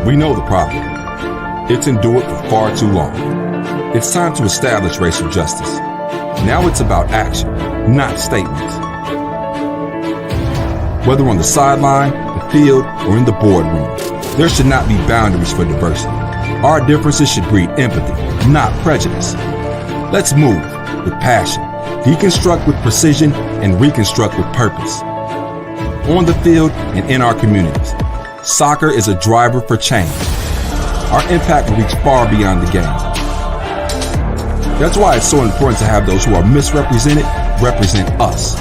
We know the problem. It's endured for far too long. It's time to establish racial justice. Now it's about action, not statements. Whether on the sideline, the field, or in the boardroom, there should not be boundaries for diversity. Our differences should breed empathy, not prejudice. Let's move with passion, deconstruct with precision, and reconstruct with purpose. On the field and in our communities, soccer is a driver for change. Our impact will reach far beyond the game. That's why it's so important to have those who are misrepresented represent us.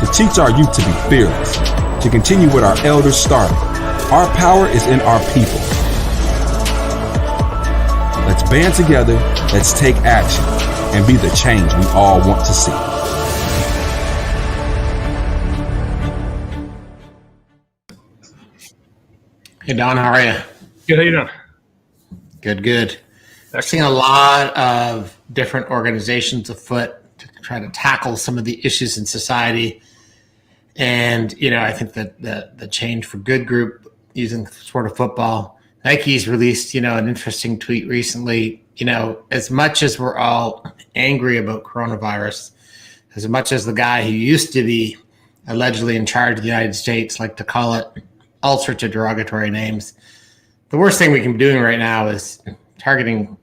To teach our youth to be fearless, to continue what our elders started. Our power is in our people. Let's band together, let's take action, and be the change we all want to see. Hey, Don, how are you? Good, how you doing? Good. I've seen a lot of different organizations afoot to try to tackle some of the issues in society. And, I think that the Change for Good group using the sport of football, Nike's released, an interesting tweet recently. As much as we're all angry about coronavirus, as much as the guy who used to be allegedly in charge of the United States like to call it all sorts of derogatory names, the worst thing we can be doing right now is targeting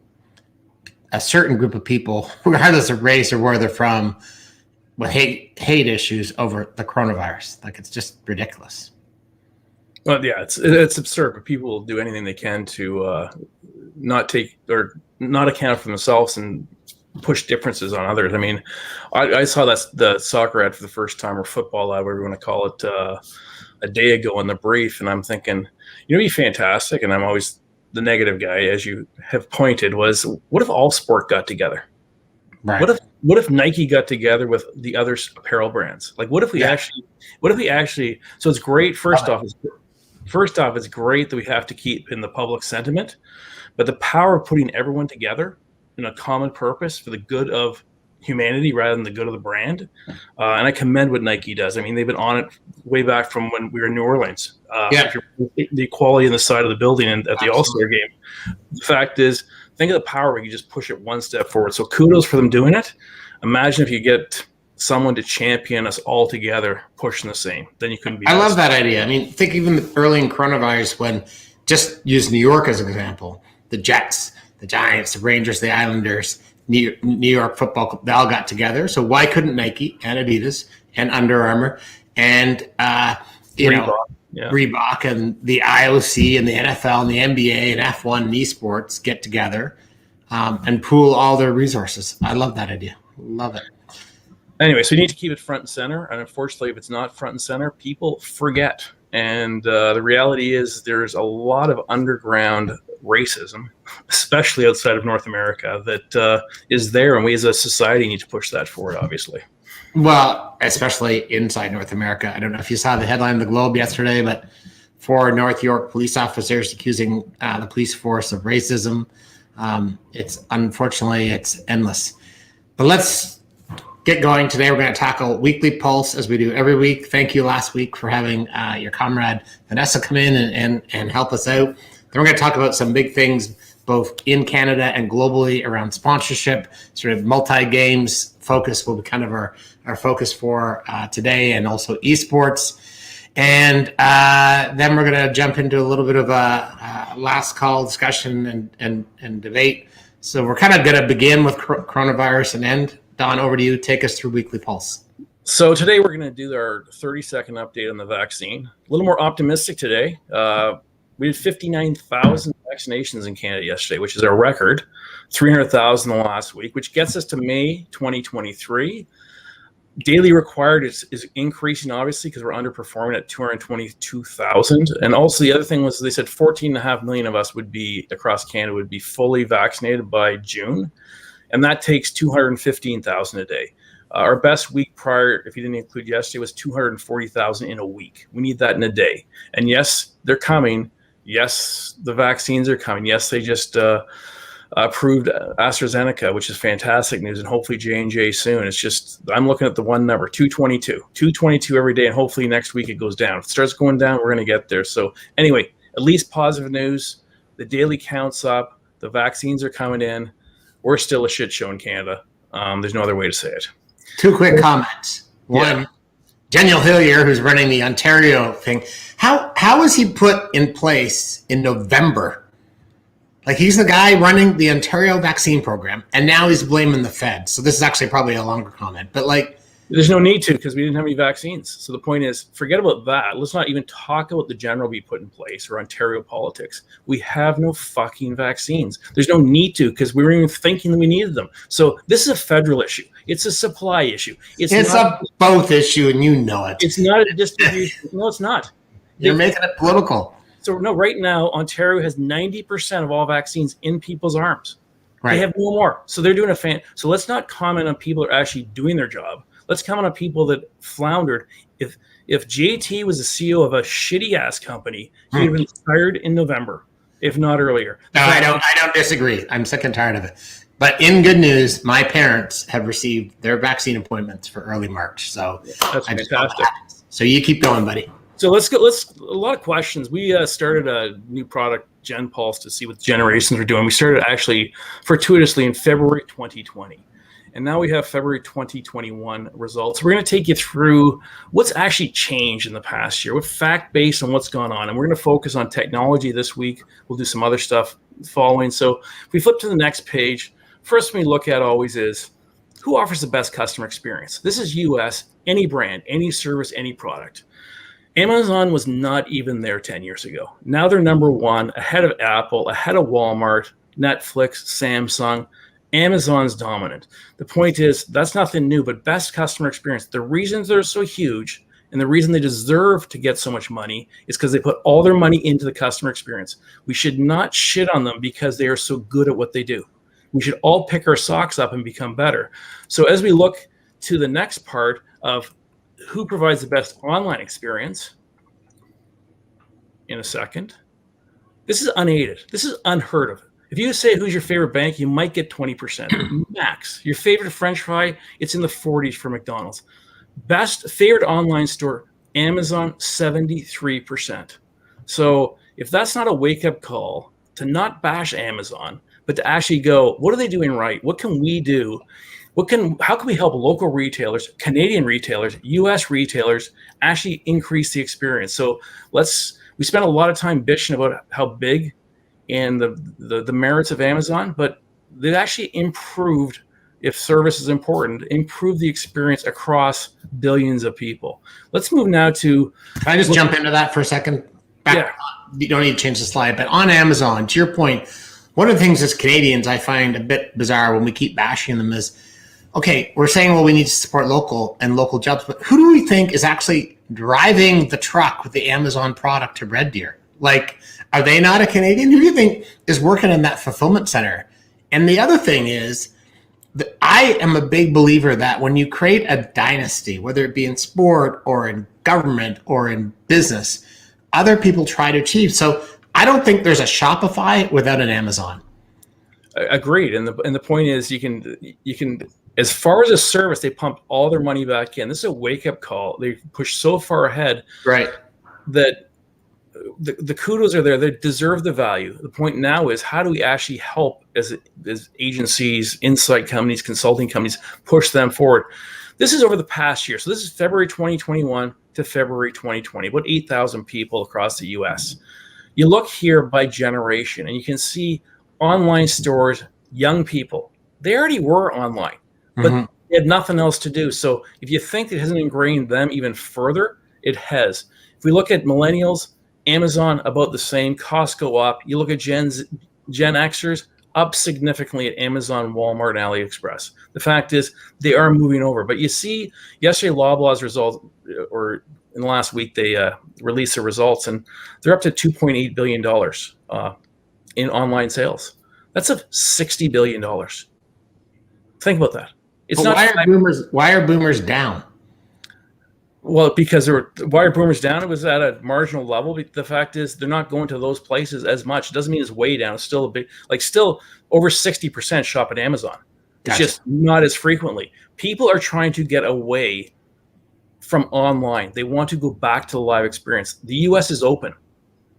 a certain group of people, regardless of race or where they're from, with hate issues over the coronavirus. Like, it's just ridiculous. Well, yeah, it's absurd, but people will do anything they can to not take or not account for themselves and push differences on others. I mean, I saw the soccer ad for the first time, or football ad, whatever you want to call it, a day ago in the brief, and I'm thinking, it'd be fantastic. And I'm always the negative guy, as you have pointed, was what if all sport got together? Right. What if Nike got together with the other apparel brands? Like, what if we actually? So it's great. First off, it's great that we have to keep in the public sentiment, but the power of putting everyone together in a common purpose for the good of humanity rather than the good of the brand. And I commend what Nike does. I mean, they've been on it way back from when we were in New Orleans. The equality on the side of the building and at the All-Star game. The fact is, think of the power when you just push it one step forward. So kudos for them doing it. Imagine if you get someone to champion us all together, pushing the same. Then you couldn't be. I love that idea. I mean, think even early in coronavirus, when just use New York as an example, the Jets, the Giants, the Rangers, the Islanders, New York football, they all got together. So why couldn't Nike and Adidas and Under Armour and Reebok and the IOC and the NFL and the NBA and F1 and esports get together and pool all their resources? I love that idea. Love it. Anyway, so you need to keep it front and center. And unfortunately, if it's not front and center, people forget. And the reality is there's a lot of underground racism, especially outside of North America, that is there. And we as a society need to push that forward, obviously. Well, especially inside North America. I don't know if you saw the headline in the Globe yesterday, but 4 North York police officers accusing the police force of racism. It's endless. But let's get going. Today we're going to tackle Weekly Pulse as we do every week. Thank you last week for having your comrade Vanessa come in and help us out. Then we're going to talk about some big things both in Canada and globally around sponsorship. Sort of multi-games focus will be kind of our focus for today, and also esports. And then we're going to jump into a little bit of a last call discussion and debate. So we're kind of going to begin with coronavirus and end. Don, over to you. Take us through Weekly Pulse. So today we're going to do our 30-second update on the vaccine. A little more optimistic today. We did 59,000 vaccinations in Canada yesterday, which is our record, 300,000 the last week, which gets us to May 2023. Daily required is increasing, obviously, because we're underperforming at 222,000. And also the other thing was they said 14.5 million of us across Canada would be fully vaccinated by June. And that takes 215,000 a day. Our best week prior, if you didn't include yesterday, was 240,000 in a week. We need that in a day. And yes, they're coming. Yes, the vaccines are coming. Yes, they just approved AstraZeneca, which is fantastic news, and hopefully J&J soon. It's just, I'm looking at the one number, 222 every day, and hopefully next week it goes down. If it starts going down, we're going to get there. So anyway, at least positive news. The daily count's up. The vaccines are coming in. We're still a shit show in Canada. There's no other way to say it. Two quick comments. One, Daniel Hillier, who's running the Ontario thing, how was he put in place in November? Like, he's the guy running the Ontario vaccine program, and now he's blaming the Fed. So this is actually probably a longer comment, but like, there's no need to, because we didn't have any vaccines. So the point is, forget about that. Let's not even talk about the general be put in place or Ontario politics. We have no fucking vaccines. There's no need to, because we weren't even thinking that we needed them. So this is a federal issue. It's a supply issue. It's a both issue, and you know it. It's not a distribution. No, it's not. You're making it political. So no, right now, Ontario has 90% of all vaccines in people's arms. Right. They have no more. So they're doing so let's not comment on people who are actually doing their job. Let's comment on people that floundered. If JT was the CEO of a shitty ass company, he would have been fired in November, if not earlier. No, I don't disagree. I'm sick and tired of it. But in good news, my parents have received their vaccine appointments for early March. So that's fantastic. So you keep going, buddy. So let's go. A lot of questions. We started a new product, Gen Pulse, to see what generations are doing. We started actually fortuitously in February 2020. And now we have February 2021 results. We're going to take you through what's actually changed in the past year, with fact-based on what's gone on. And we're going to focus on technology this week. We'll do some other stuff following. So if we flip to the next page, first thing we look at always is who offers the best customer experience. This is US, any brand, any service, any product. Amazon was not even there 10 years ago. Now they're number one, ahead of Apple, ahead of Walmart, Netflix, Samsung. Amazon's dominant. The point is, that's nothing new, but best customer experience. The reasons they're so huge and the reason they deserve to get so much money is because they put all their money into the customer experience. We should not shit on them because they are so good at what they do. We should all pick our socks up and become better. So as we look to the next part of who provides the best online experience in a second, this is unaided. This is unheard of. If you say who's your favorite bank, you might get 20% max. Your favorite French fry, it's in the 40s for McDonald's. Best favorite online store, Amazon, 73%. So if that's not a wake-up call to not bash Amazon, but to actually go, what are they doing right? What can we do? How can we help local retailers, Canadian retailers, US retailers actually increase the experience? So we spent a lot of time bitching about how big and the merits of Amazon, but they've actually improved, if service is important, improve the experience across billions of people. Let's move now to... Can I just jump into that for a second? You don't need to change the slide, but on Amazon, to your point, one of the things as Canadians I find a bit bizarre when we keep bashing them is, okay, we're saying, well, we need to support local jobs, but who do we think is actually driving the truck with the Amazon product to Red Deer? Like, are they not a Canadian? Who do you think is working in that fulfillment center? And the other thing is that I am a big believer that when you create a dynasty, whether it be in sport or in government or in business, other people try to achieve. So I don't think there's a Shopify without an Amazon. Agreed. And the point is you can, as far as a service, they pumped all their money back in. This is a wake-up call. They push so far ahead, right, that the kudos are there. They deserve the value. The point now is, how do we actually help as agencies, insight companies, consulting companies, push them forward? This is over the past year. So this is February 2021 to February 2020, about 8,000 people across the US. You look here by generation and you can see online stores, young people, they already were online, but they had nothing else to do. So if you think it hasn't ingrained them even further, it has. If we look at millennials, Amazon about the same, Costco up. You look at Gen Xers, up significantly at Amazon, Walmart, and AliExpress. The fact is they are moving over. But you see, yesterday Loblaw's result, or in the last week, they released the results, and they're up to $2.8 billion in online sales. That's of $60 billion. Think about that. It's not. Why are boomers down? Well, because why are boomers down? It was at a marginal level. The fact is they're not going to those places as much. It doesn't mean it's way down. It's still a big, still over 60% shop at Amazon. It's just not as frequently. People are trying to get away from online. They want to go back to the live experience. The US is open.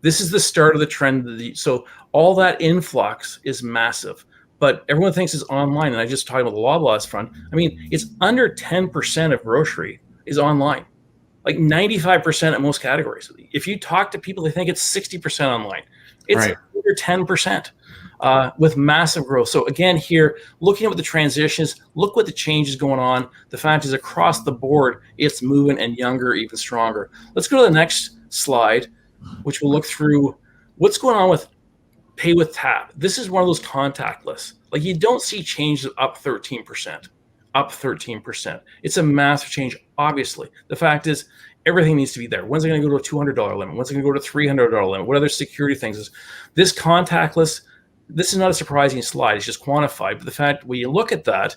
This is the start of the trend. So all that influx is massive, but everyone thinks it's online. And I just talked about the Loblaws front. I mean, it's under 10% of grocery is online, like 95% in most categories. If you talk to people, they think it's 60% online. It's under 10%. With massive growth. So again, here, looking at what the transition is, look what the change is going on. The fact is across the board, it's moving and younger, even stronger. Let's go to the next slide, which will look through what's going on with pay with tap. This is one of those contactless. Like you don't see changes up 13%, up 13%. It's a massive change, obviously. The fact is everything needs to be there. When's it going to go to a $200 limit? When's it going to go to $300 limit? What other security things is this contactless? This is not a surprising slide. It's just quantified. But the fact when you look at that,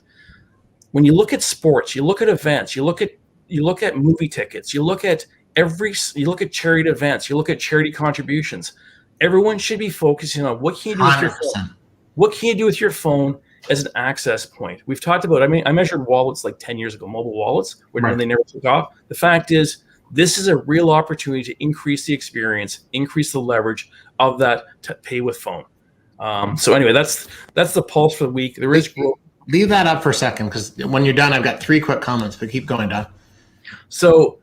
when you look at sports, you look at events, you look at movie tickets, you look at charity events, you look at charity contributions. Everyone should be focusing on what can you do with your phone? What can you do with your phone as an access point? We've talked about. I mean, I measured wallets like 10 years ago, mobile wallets, when they never took off. The fact is, this is a real opportunity to increase the experience, increase the leverage of that pay with phone. So anyway, that's the pulse for the week. There is growth. Leave that up for a second, because when you're done, I've got 3 quick comments, but keep going, Don. So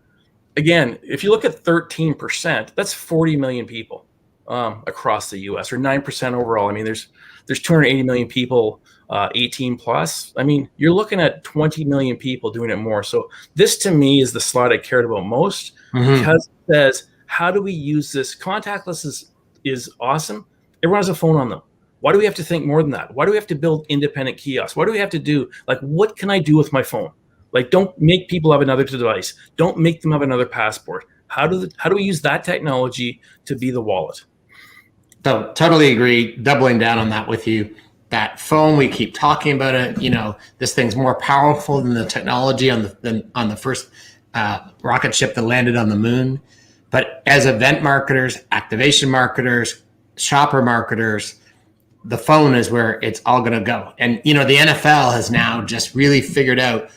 again, if you look at 13%, that's 40 million people across the U.S., or 9% overall. I mean, there's 280 million people 18 plus. I mean, you're looking at 20 million people doing it more. So this, to me, is the slide I cared about most, because it says, how do we use this? Contactless is awesome. Everyone has a phone on them. Why do we have to think more than that? Why do we have to build independent kiosks? What do we have to do? Like, what can I do with my phone? Like, don't make people have another device. Don't make them have another passport. How do we use that technology to be the wallet? So totally agree. Doubling down on that with you. That phone, we keep talking about it. You know, this thing's more powerful than the technology on the first rocket ship that landed on the moon. But as event marketers, activation marketers, shopper marketers, the phone is where it's all going to go. And, you know, the NFL has now just really figured out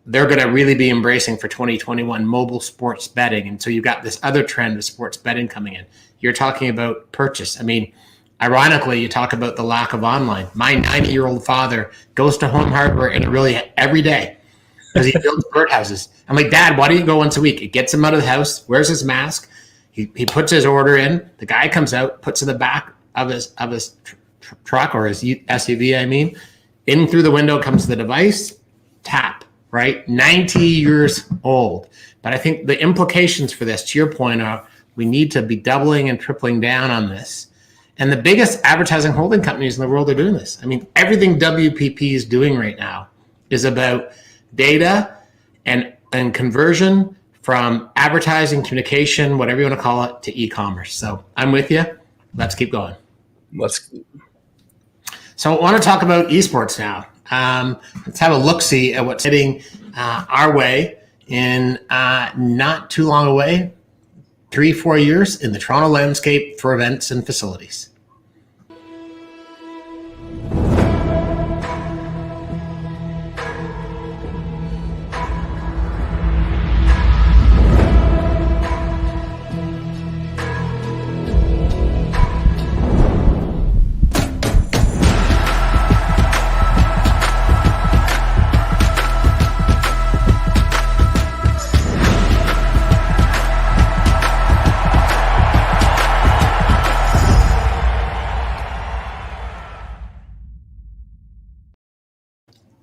they're going to really be embracing for 2021 mobile sports betting. And so you've got this other trend of sports betting coming in. You're talking about purchase. I mean, ironically, you talk about the lack of online. My 90-year-old father goes to Home Hardware and really every day because he builds birdhouses. I'm like, Dad, why do you go once a week? It gets him out of the house, wears his mask. He puts his order in. The guy comes out, puts in the back of his truck or his SUV, I mean. In through the window comes the device, tap, right? 90 years old. But I think the implications for this, to your point, are we need to be doubling and tripling down on this. And the biggest advertising holding companies in the world are doing this. I mean, everything WPP is doing right now is about data and conversion from advertising, communication, whatever you want to call it, to e-commerce. So I'm with you. Let's keep going. So I want to talk about esports now. Let's have a look-see at what's hitting our way in not too long away, 3-4 years in the Toronto landscape for events and facilities.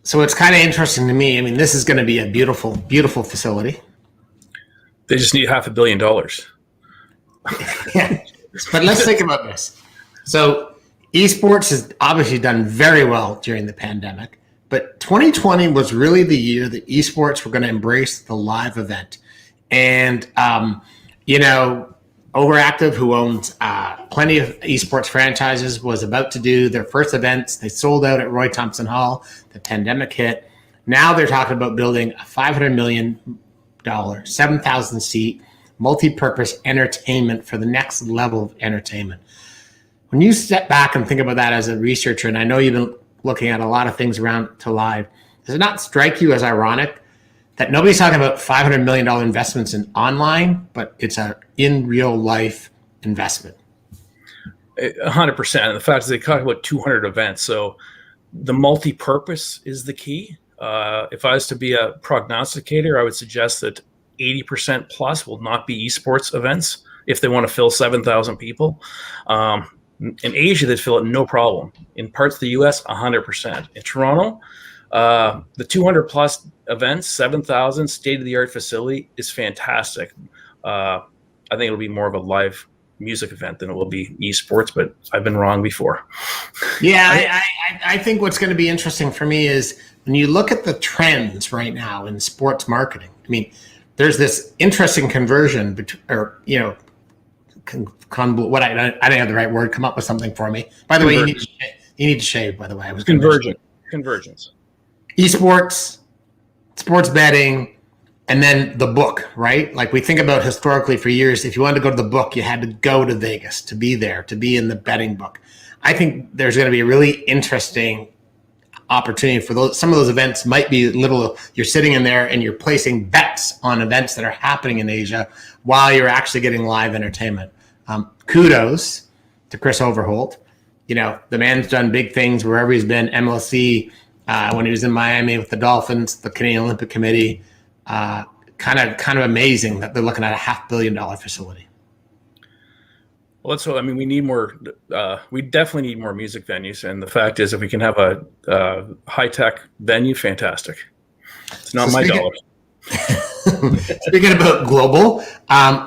So it's kind of interesting to me. I mean, this is going to be a beautiful, beautiful facility. They just need $500 million. Yeah, but let's think about this. So esports has obviously done very well during the pandemic, but 2020 was really the year that esports were going to embrace the live event. And, you know, Overactive, who owns plenty of esports franchises, was about to do their first events. They sold out at Roy Thompson Hall. The pandemic hit. Now they're talking about building a $500 million, 7,000-seat, multi-purpose entertainment for the next level of entertainment. When you step back and think about that as a researcher, and I know you've been looking at a lot of things around to live, does it not strike you as ironic that nobody's talking about $500 million investments in online, but it's in real life investment. 100%. And the fact is they talk about 200 events. So the multi-purpose is the key. If I was to be a prognosticator, I would suggest that 80% plus will not be esports events if they want to fill 7,000 people. In Asia, they'd fill it no problem. In parts of the US, 100%. In Toronto, the 200 plus events, 7,000 state-of-the-art facility is fantastic. I think it'll be more of a live music event than it will be esports, but I've been wrong before. Yeah, I think what's going to be interesting for me is when you look at the trends right now in sports marketing. I mean, there's this interesting conversion what I didn't have the right word. Come up with something for me. By the way, you need to shave. By the way, I was convergence. Esports, sports betting, and then the book, right? Like we think about historically for years, if you wanted to go to the book, you had to go to Vegas to be there, to be in the betting book. I think there's going to be a really interesting opportunity for those. Some of those events might be you're sitting in there and you're placing bets on events that are happening in Asia while you're actually getting live entertainment. Kudos to Chris Overholt. You know, the man's done big things wherever he's been. MLC, when he was in Miami with the Dolphins, the Canadian Olympic Committee, kind of amazing that they're looking at a $500 million facility. Well, we need more. We definitely need more music venues, and the fact is, if we can have a high-tech venue, fantastic. It's not my dollar. Speaking about global,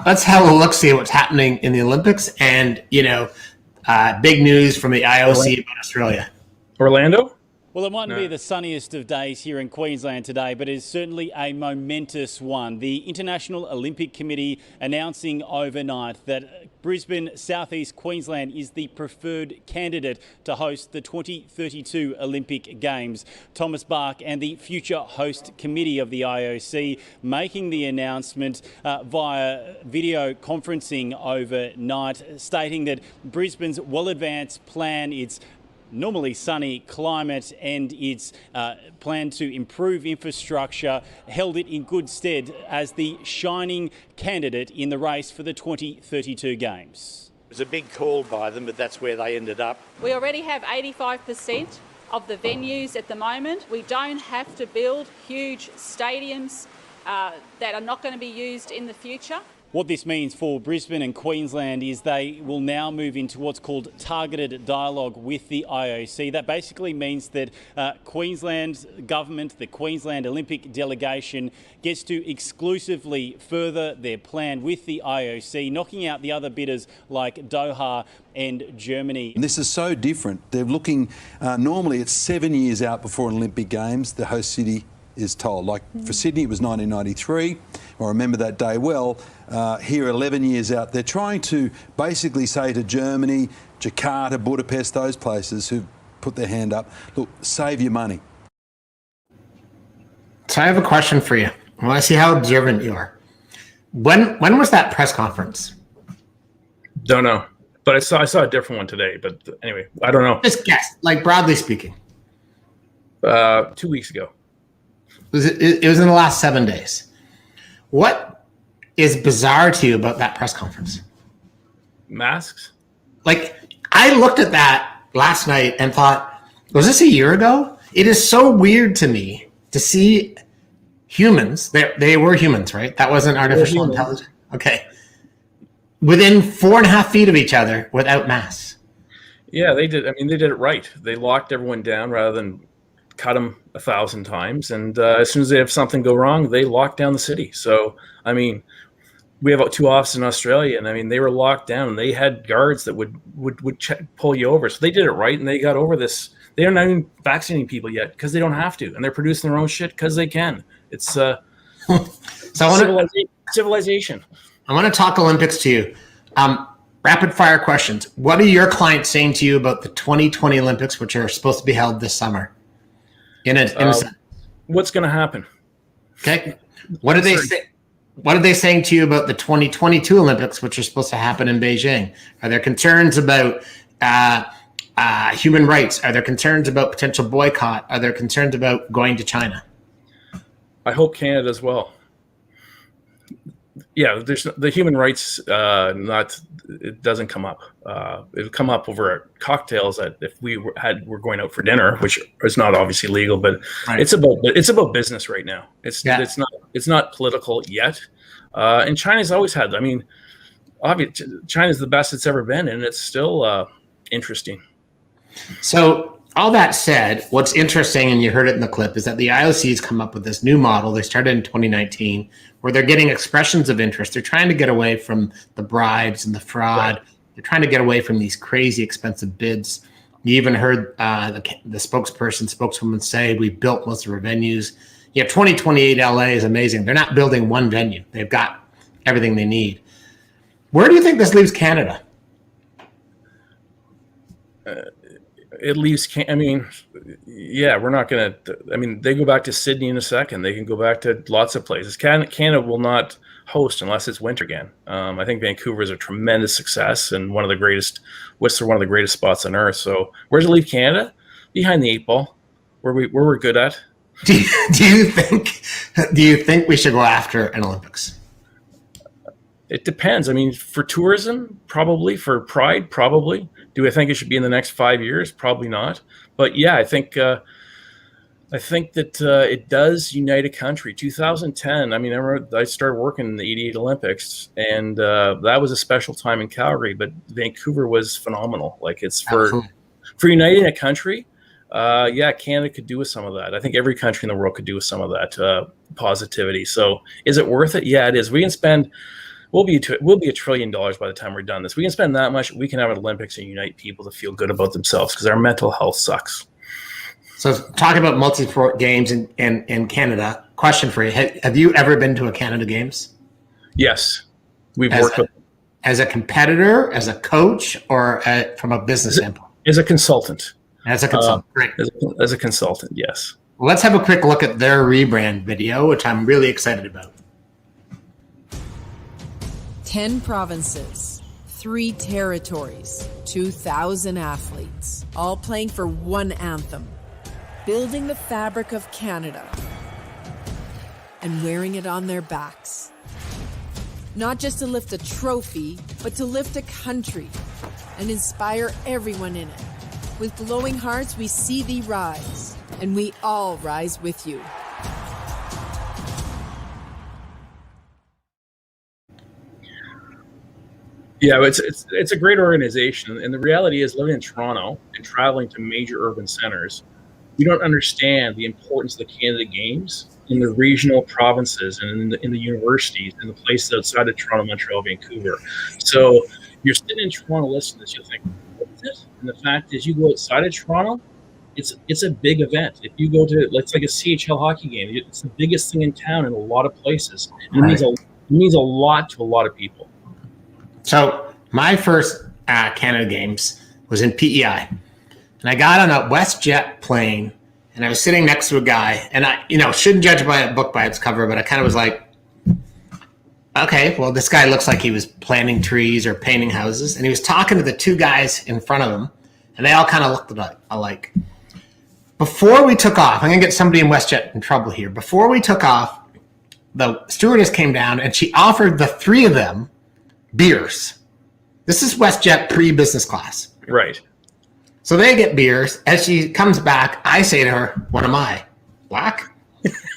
let's have a look, see what's happening in the Olympics, and big news from the IOC about Australia. Orlando? Well, it mightn't be the sunniest of days here in Queensland today, but it's certainly a momentous one. The International Olympic Committee announcing overnight that Brisbane, southeast Queensland is the preferred candidate to host the 2032 Olympic Games. Thomas Bach and the future host committee of the IOC making the announcement via video conferencing overnight, stating that Brisbane's well-advanced plan, its normally sunny climate and its plan to improve infrastructure held it in good stead as the shining candidate in the race for the 2032 Games. It was a big call by them, but that's where they ended up. We already have 85% of the venues at the moment. We don't have to build huge stadiums that are not going to be used in the future. What this means for Brisbane and Queensland is they will now move into what's called targeted dialogue with the IOC. That basically means that Queensland government, the Queensland Olympic delegation, gets to exclusively further their plan with the IOC, knocking out the other bidders like Doha and Germany. And this is so different. They're looking, normally it's 7 years out before an Olympic Games, the host city is told. Like for Sydney, it was 1993. I remember that day well. Here, 11 years out, they're trying to basically say to Germany, Jakarta, Budapest, those places who've put their hand up, look, save your money. So I have a question for you. I want to see how observant you are. When was that press conference? Don't know, but I saw a different one today. But anyway, I don't know. Just guess, like broadly speaking. 2 weeks ago. It was in the last 7 days. What is bizarre to you about that press conference? Masks? Like, I looked at that last night and thought, was this a year ago? It is so weird to me to see humans. They were humans, right? That wasn't artificial intelligence. Okay. Within 4.5 feet of each other without masks. Yeah, they did. I mean, they did it right. They locked everyone down rather than cut them 1,000 times, and as soon as they have something go wrong, they lock down the city. So, I mean, we have 2 offices in Australia, and I mean, they were locked down, and they had guards that would pull you over. So they did it right, and they got over this. They are not even vaccinating people yet because they don't have to, and they're producing their own shit because they can. It's so civilization. I want to talk Olympics to you. Rapid fire questions. What are your clients saying to you about the 2020 Olympics, which are supposed to be held this summer? What's going to happen? Okay. What are they say? What are they saying to you about the 2022 Olympics, which are supposed to happen in Beijing? Are there concerns about human rights? Are there concerns about potential boycott? Are there concerns about going to China? I hope Canada as well. Yeah, there's the human rights. It doesn't come up. It'll come up over cocktails that if we're going out for dinner, which is not obviously legal, but Right. it's about business right now. It's not political yet. And China's always had. I mean, obviously, China's the best it's ever been, and it's still interesting. So all that said, what's interesting, and you heard it in the clip, is that the IOC's come up with this new model. They started in 2019, where they're getting expressions of interest. They're trying to get away from the bribes and the fraud. Right. They're trying to get away from these crazy expensive bids. You even heard the spokeswoman say, we built most of our venues. 2028 LA is amazing. They're not building one venue. They've got everything they need. Where do you think this leaves Canada? It leaves, we're not going to, they go back to Sydney in a second. They can go back to lots of places. Canada will not host unless it's winter again. I think Vancouver is a tremendous success and one of the greatest spots on earth. So where does it leave Canada? Behind the 8 ball, where we're good at. Do you think we should go after an Olympics? It depends. For tourism, probably. For pride, probably. Do I think it should be in the next 5 years? Probably not. But yeah, I think that it does unite a country. 2010. I remember I started working in the '88 Olympics, and that was a special time in Calgary. But Vancouver was phenomenal. Like it's for uniting a country. Canada could do with some of that. I think every country in the world could do with some of that positivity. So, is it worth it? Yeah, it is. We can spend. We'll be $1 trillion by the time we're done this. We can spend that much. We can have an Olympics and unite people to feel good about themselves because our mental health sucks. So talking about multi-sport games in Canada, question for you. Have you ever been to a Canada Games? Yes. We've worked with. As a competitor, as a coach, or from a business standpoint? As a consultant. As a consultant, great. As a consultant, yes. Well, let's have a quick look at their rebrand video, which I'm really excited about. 10 provinces, 3 territories, 2,000 athletes, all playing for one anthem, building the fabric of Canada and wearing it on their backs. Not just to lift a trophy, but to lift a country and inspire everyone in it. With glowing hearts, we see thee rise, and we all rise with you. Yeah, it's a great organization, and the reality is, living in Toronto and traveling to major urban centers, we don't understand the importance of the Canada Games in the regional provinces and in the universities and the places outside of Toronto, Montreal, Vancouver. So you're sitting in Toronto listening to this, you'll think, what is it? And the fact is, you go outside of Toronto, it's a big event. If you go to, it's like a CHL hockey game, it's the biggest thing in town in a lot of places. And it means a lot to a lot of people. So my first Canada Games was in PEI, and I got on a WestJet plane, and I was sitting next to a guy, and I, shouldn't judge a book by its cover, but I kind of was like, okay, well, this guy looks like he was planting trees or painting houses, and he was talking to the 2 guys in front of him, and they all kind of looked alike. Before we took off, I'm going to get somebody in WestJet in trouble here. Before we took off, the stewardess came down, and she offered the 3 of them beers. This is WestJet pre-business class. Right. So they get beers. As she comes back, I say to her, what am I? Black?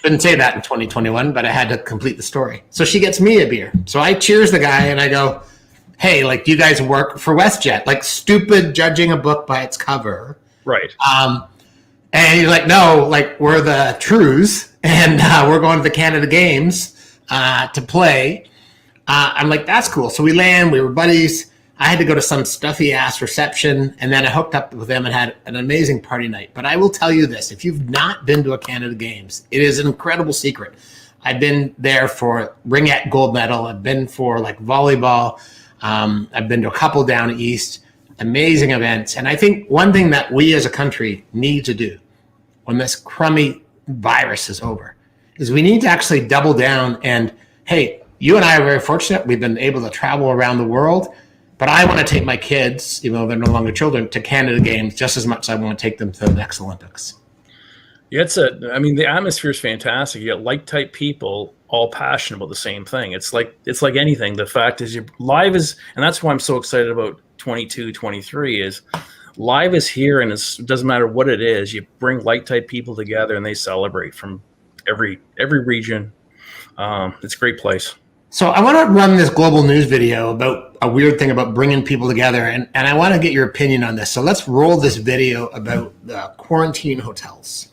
Didn't say that in 2021, but I had to complete the story. So she gets me a beer. So I cheers the guy and I go, hey, do you guys work for WestJet? Stupid judging a book by its cover. Right. And he's like, no, we're the Trues and we're going to the Canada Games to play. I'm like, that's cool. So we land, we were buddies. I had to go to some stuffy ass reception, and then I hooked up with them and had an amazing party night. But I will tell you this, if you've not been to a Canada Games, it is an incredible secret. I've been there for ringette gold medal. I've been for volleyball. I've been to a couple down east, amazing events. And I think one thing that we as a country need to do when this crummy virus is over is we need to actually double down and, hey, you and I are very fortunate. We've been able to travel around the world, but I want to take my kids, even though they're no longer children, to Canada Games just as much as I want to take them to the next Olympics. Yeah, the atmosphere is fantastic. You got like-type people all passionate about the same thing. It's like anything. The fact is, live is, and that's why I'm so excited about 22, 23 is live is here, and it doesn't matter what it is. You bring like-type people together, and they celebrate from every region. It's a great place. So I want to run this global news video about a weird thing about bringing people together, and I want to get your opinion on this. So let's roll this video about the quarantine hotels.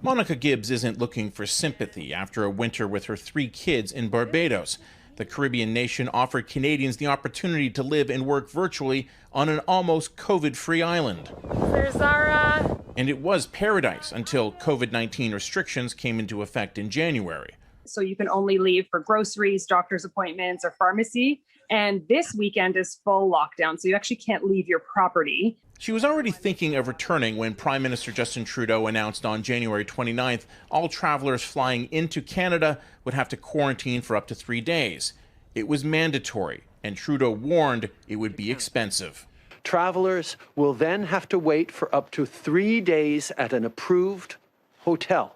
Monica Gibbs isn't looking for sympathy after a winter with her 3 kids in Barbados. The Caribbean nation offered Canadians the opportunity to live and work virtually on an almost COVID-free island. There's Zara. And it was paradise until COVID-19 restrictions came into effect in January. So you can only leave for groceries, doctor's appointments, or pharmacy. And this weekend is full lockdown, so you actually can't leave your property. She was already thinking of returning when Prime Minister Justin Trudeau announced on January 29th all travelers flying into Canada would have to quarantine for up to 3 days. It was mandatory, and Trudeau warned it would be expensive. Travelers will then have to wait for up to 3 days at an approved hotel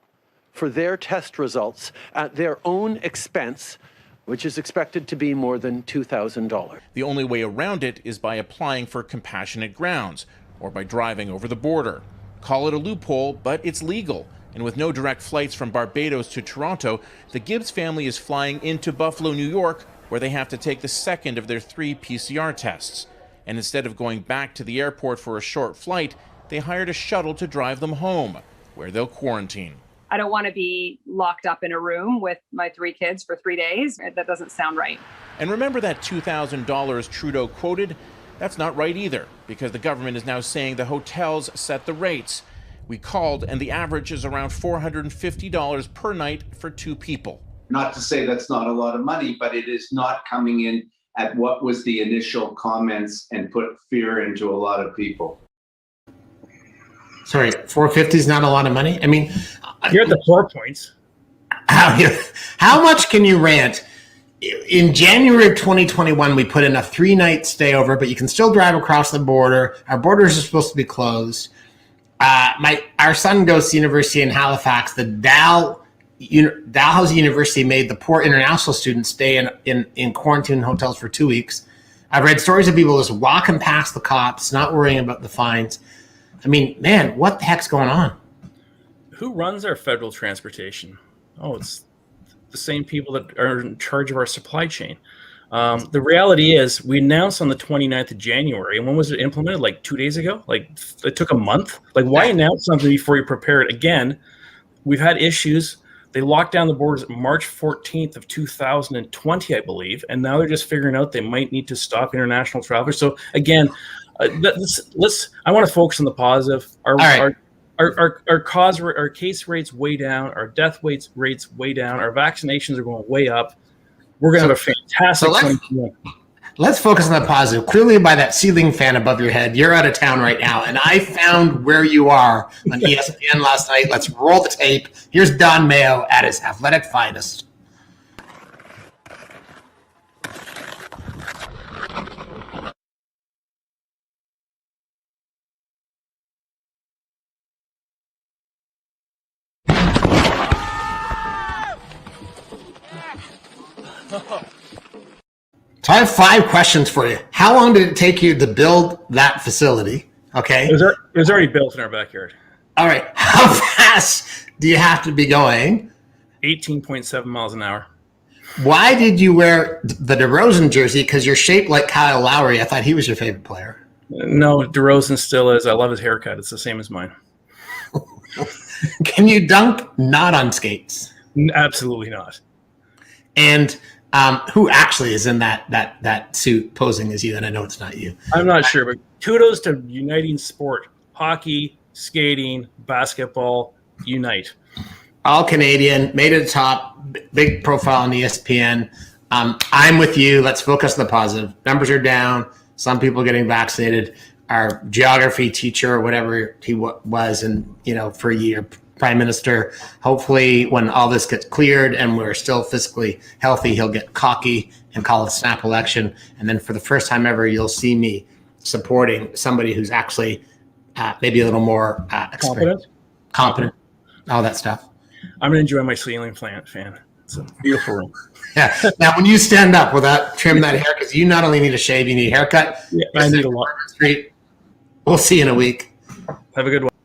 for their test results at their own expense, which is expected to be more than $2,000. The only way around it is by applying for compassionate grounds or by driving over the border. Call it a loophole, but it's legal. And with no direct flights from Barbados to Toronto, the Gibbs family is flying into Buffalo, New York, where they have to take the second of their 3 PCR tests. And instead of going back to the airport for a short flight, they hired a shuttle to drive them home, where they'll quarantine. I don't want to be locked up in a room with my 3 kids for 3 days. That doesn't sound right. And remember that $2,000 Trudeau quoted? That's not right either, because the government is now saying the hotels set the rates. We called, and the average is around $450 per night for 2 people. Not to say that's not a lot of money, but it is not coming in at what was the initial comments and put fear into a lot of people. Sorry, 450 is not a lot of money. I mean, you're at the 4 points. How much can you rant? In January of 2021, we put in a 3-night stay over, but you can still drive across the border. Our borders are supposed to be closed. Our son goes to university in Halifax. The Dalhousie University made the poor international students stay in quarantine hotels for 2 weeks. I've read stories of people just walking past the cops, not worrying about the fines. I mean, man, what the heck's going on? Who runs our federal transportation? Oh, it's the same people that are in charge of our supply chain. The reality is we announced on the 29th of January. And when was it implemented? Like 2 days ago? Like it took a month? Like why announce something before you prepare it? Again, we've had issues. They locked down the borders March 14th of 2020, I believe. And now they're just figuring out they might need to stop international travelers. So again, I want to focus on the positive. Our case rates way down, our death rates way down, our vaccinations are going way up. We're going to have a fantastic. Let's focus on the positive. Clearly, by that ceiling fan above your head, you're out of town right now, and I found where you are on ESPN last night. Let's roll the tape. Here's Don Mayo at his athletic finest. So I have 5 questions for you. How long did it take you to build that facility? Okay. It was already built in our backyard. All right. How fast do you have to be going? 18.7 miles an hour. Why did you wear the DeRozan jersey? Because you're shaped like Kyle Lowry. I thought he was your favorite player. No, DeRozan still is. I love his haircut. It's the same as mine. Can you dunk not on skates? Absolutely not. And who actually is in that suit posing as you? And I know it's not you. I'm not sure, but kudos to uniting sport. Hockey, skating, basketball, unite. All Canadian, made it top, big profile on ESPN. I'm with you. Let's focus on the positive. Numbers are down. Some people getting vaccinated. Our geography teacher or whatever he was, and for a year, Prime Minister, hopefully when all this gets cleared and we're still fiscally healthy, he'll get cocky and call it a snap election. And then for the first time ever, you'll see me supporting somebody who's actually maybe a little more competent, all that stuff. I'm going to enjoy my ceiling fan. It's a beautiful room. Yeah. Now, when you stand up, will that trim that hair? Because you not only need a shave, you need a haircut. Yeah, I need a lot. Street. We'll see you in a week. Have a good one.